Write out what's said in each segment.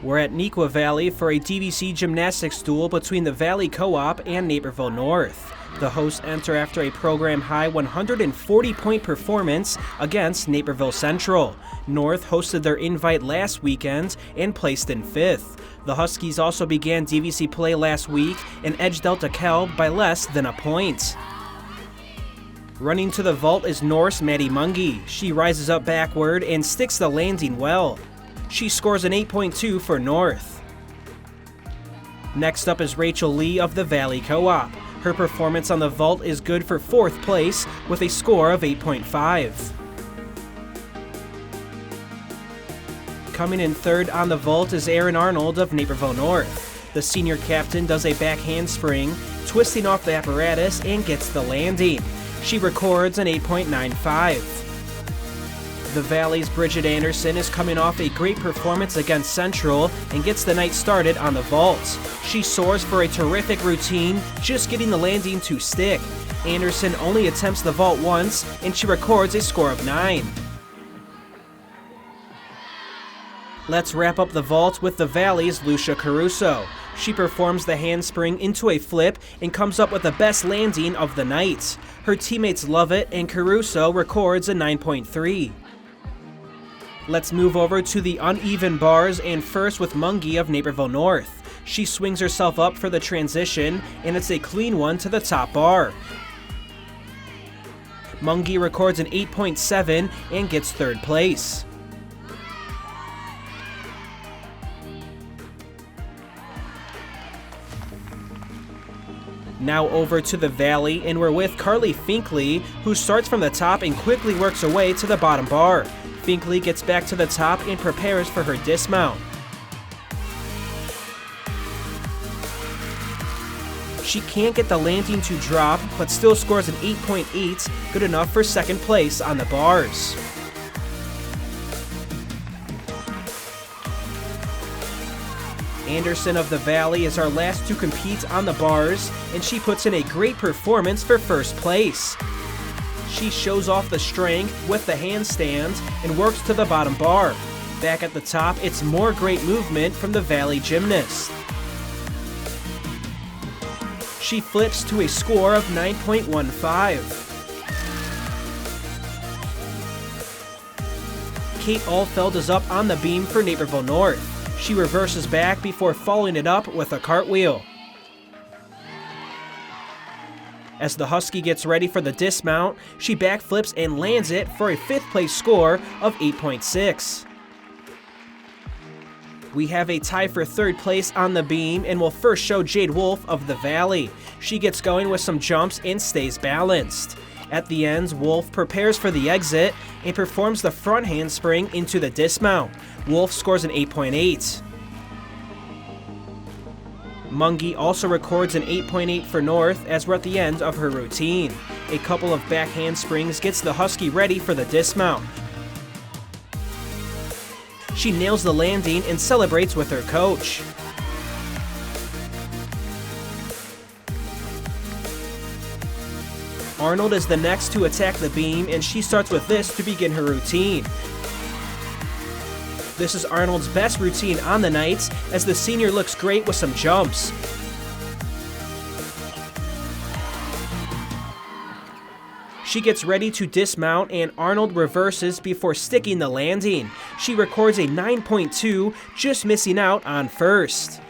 We're at Neuqua Valley for a DVC gymnastics duel between the Valley Co-Op and Naperville North. The hosts enter after a program-high 140-point performance against Naperville Central. North hosted their invite last weekend and placed in 5th. The Huskies also began DVC play last week and edged out DeKalb by less than a point. Running to the vault is North's Maddie Mungie. She rises up backward and sticks the landing well. She scores an 8.2 for North. Next up is Rachel Lee of the Valley Co-op. Her performance on the vault is good for 4th place with a score of 8.5. Coming in 3rd on the vault is Erin Arnold of Naperville North. The senior captain does a back handspring, twisting off the apparatus and gets the landing. She records an 8.95. The Valley's Bridget Anderson is coming off a great performance against Central and gets the night started on the vault. She soars for a terrific routine, just getting the landing to stick. Anderson only attempts the vault once, and she records a score of 9. Let's wrap up the vault with the Valley's Lucia Caruso. She performs the handspring into a flip and comes up with the best landing of the night. Her teammates love it, and Caruso records a 9.3. Let's move over to the uneven bars, and first with Mungie of Naperville North. She swings herself up for the transition, and it's a clean one to the top bar. Mungie records an 8.7 and gets 3rd place. Now over to the Valley, and we're with Carly Finkley, who starts from the top and quickly works her way to the bottom bar. Finkley gets back to the top and prepares for her dismount. She can't get the landing to drop, but still scores an 8.8, good enough for 2nd place on the bars. Anderson of the Valley is our last to compete on the bars, and she puts in a great performance for 1st place. She shows off the strength with the handstand and works to the bottom bar. Back at the top, it's more great movement from the Valley gymnast. She flips to a score of 9.15. Kate Alfeld is up on the beam for Naperville North. She reverses back before following it up with a cartwheel. As the Husky gets ready for the dismount, she backflips and lands it for a 5th place score of 8.6. We have a tie for 3rd place on the beam, and we'll first show Jade Wolf of the Valley. She gets going with some jumps and stays balanced. At the end, Wolf prepares for the exit and performs the front handspring into the dismount. Wolf scores an 8.8. Mungie also records an 8.8 for North as we're at the end of her routine. A couple of back handsprings gets the Husky ready for the dismount. She nails the landing and celebrates with her coach. Arnold is the next to attack the beam, and she starts with this to begin her routine. This is Arnold's best routine on the night, as the senior looks great with some jumps. She gets ready to dismount, and Arnold reverses before sticking the landing. She records a 9.2, just missing out on 1st.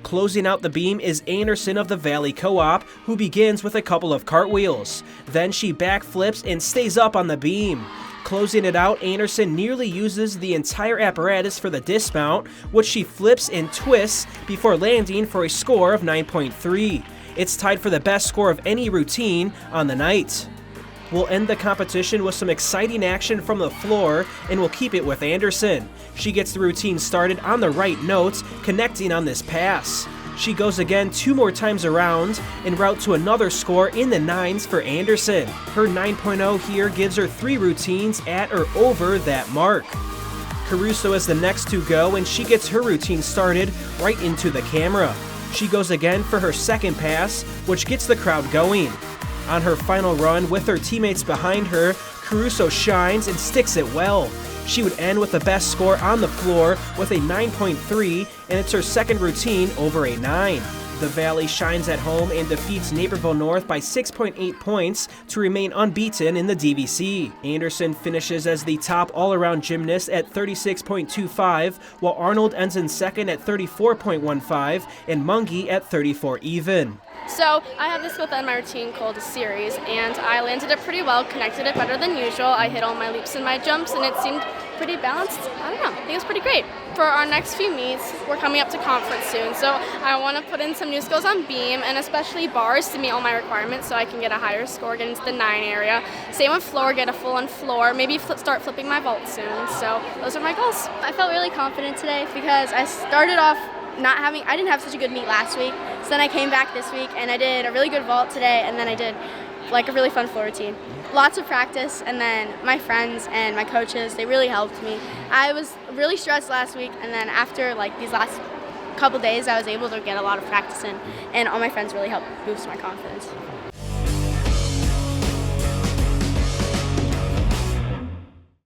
Closing out the beam is Anderson of the Valley Co-op, who begins with a couple of cartwheels. Then she backflips and stays up on the beam. Closing it out, Anderson nearly uses the entire apparatus for the dismount, which she flips and twists before landing for a score of 9.3. It's tied for the best score of any routine on the night. We'll end the competition with some exciting action from the floor, and we'll keep it with Anderson. She gets the routine started on the right notes, connecting on this pass. She goes again 2 more times around, en route to another score in the 9s for Anderson. Her 9.0 here gives her 3 routines at or over that mark. Caruso is the next to go, and she gets her routine started right into the camera. She goes again for her 2nd pass, which gets the crowd going. On her final run with her teammates behind her, Caruso shines and sticks it well. She would end with the best score on the floor with a 9.3, and it's her second routine over a 9. The Valley shines at home and defeats Naperville North by 6.8 points to remain unbeaten in the DVC. Anderson finishes as the top all-around gymnast at 36.25, while Arnold ends in second at 34.15 and Mungie at 34 even. So I have this within my routine called a series, and I landed it pretty well, connected it better than usual. I hit all my leaps and my jumps, and it seemed pretty balanced. I don't know, I think it was pretty great. For our next few meets, we're coming up to conference soon, so I want to put in some new skills on beam, and especially bars to meet all my requirements so I can get a higher score, get into the 9 area. Same with floor, get a full-on floor, maybe start flipping my vault soon. So those are my goals. I felt really confident today because I started off I didn't have such a good meet last week, so then I came back this week and I did a really good vault today, and then I did like a really fun floor routine. Lots of practice, and then my friends and my coaches, they really helped me. I was really stressed last week, and then after like these last couple days I was able to get a lot of practice in, and all my friends really helped boost my confidence.